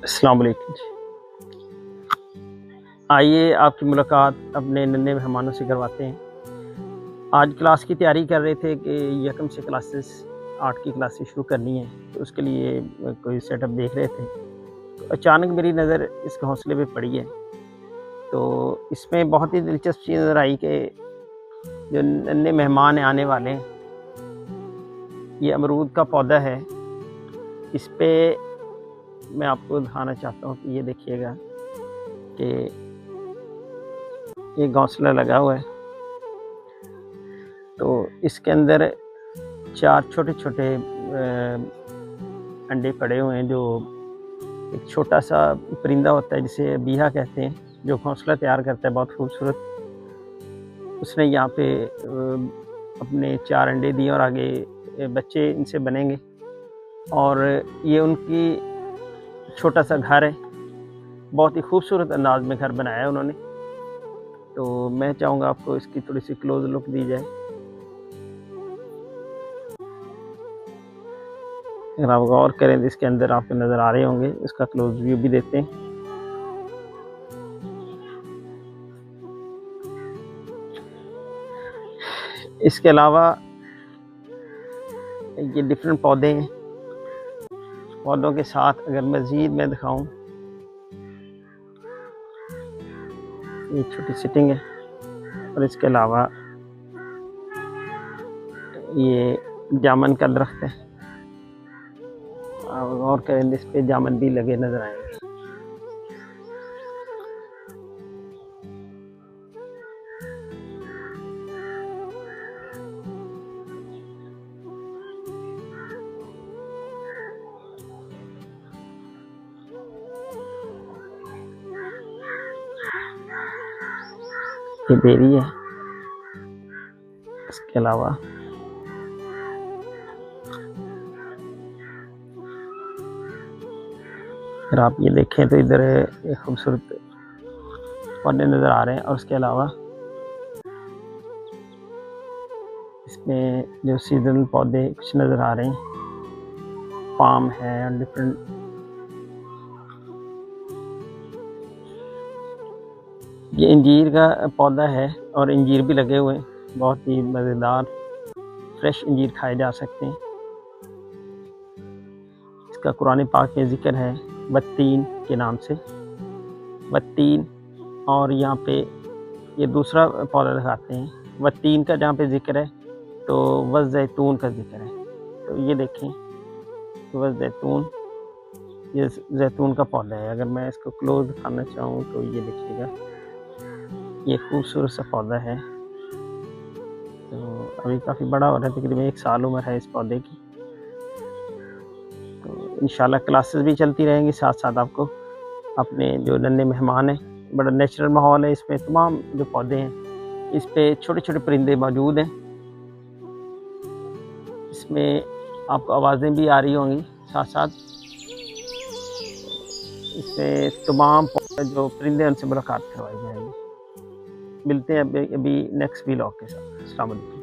अस्सलाम वालेकुम जी। आइए आपकी मुलाकात अपने नन्हे मेहमानों से करवाते हैं। आज क्लास की तैयारी कर रहे थे कि यकम से क्लासेस आर्ट की क्लासेस शुरू करनी है, तो उसके लिए कोई सेटअप देख रहे थे। तो अचानक मेरी नज़र इस घोंसले पे पड़ी है, तो इसमें बहुत ही दिलचस्प चीज़ नज़र आई कि जो नन्हे मेहमान आने वाले हैं, ये अमरूद का पौधा है। इस पे मैं आपको दिखाना चाहता हूँ कि ये देखिएगा कि ये घोंसला लगा हुआ है, तो इसके अंदर 4 छोटे-छोटे अंडे पड़े हुए हैं। जो एक छोटा-सा परिंदा होता है जिसे बीहा कहते हैं, जो घोंसला तैयार करता है बहुत खूबसूरत। उसने यहाँ पे अपने 4 अंडे दिए और आगे बच्चे इनसे बनेंगे, और ये उनकी छोटा-सा घर है। बहुत ही खूबसूरत अंदाज़ में घर बनाया है उन्होंने। तो मैं चाहूँगा आपको इसकी थोड़ी-सी क्लोज़ लुक दी जाए। अगर आप गौर करें तो इसके अंदर आपको नज़र आ रहे होंगे, इसका क्लोज़ व्यू भी देते हैं। इसके अलावा ये डिफरेंट पौधे हैं। पौधों के साथ अगर मज़ीद मैं दिखाऊं, ये छोटी सिटिंग है, और इसके अलावा ये जामुन का दरख्त है। और करें इस पे जामुन भी लगे नज़र आएंगे। ये बेरी है। इसके अलावा अगर आप ये देखें तो इधर एक खूबसूरत पौधे नज़र आ रहे हैं, और उसके अलावा इसमें जो सीजनल पौधे कुछ नज़र आ रहे हैं, पाम है और डिफरेंट। ये इंजीर का पौधा है और इंजीर भी लगे हुए हैं, बहुत ही मज़ेदार फ्रेश इंजीर खाए जा सकते हैं। इसका कुरान पाक में ज़िक्र है वत्तीन के नाम से, वत्तीन। और यहाँ पे ये दूसरा पौधा दिखाते हैं, वत्तीन का जहाँ पे ज़िक्र है तो वज़ैतून का ज़िक्र है। तो ये देखें वज़ैतून, ये जैतून का पौधा है। अगर मैं इसको क्लोज दिखाना चाहूँ तो ये देखिएगा, ये खूबसूरत सा पौधा है। तो अभी काफ़ी बड़ा हो रहा है, तकरीबन 1 साल उम्र है इस पौधे की। तो इंशाल्लाह क्लासेस भी चलती रहेंगी, साथ साथ आपको अपने जो नन्हे मेहमान हैं, बड़ा नेचुरल माहौल है इसमें। तमाम जो पौधे हैं इस पे छोटे छोटे परिंदे मौजूद हैं। इसमें आपको आवाज़ें भी आ रही होंगी साथ साथ। इसमें तमाम जो परिंदे उनसे मुलाकात करवाई जाएगी। मिलते हैं अभी नेक्स्ट व्लॉग के साथ। अस्सलाम वालेकुम।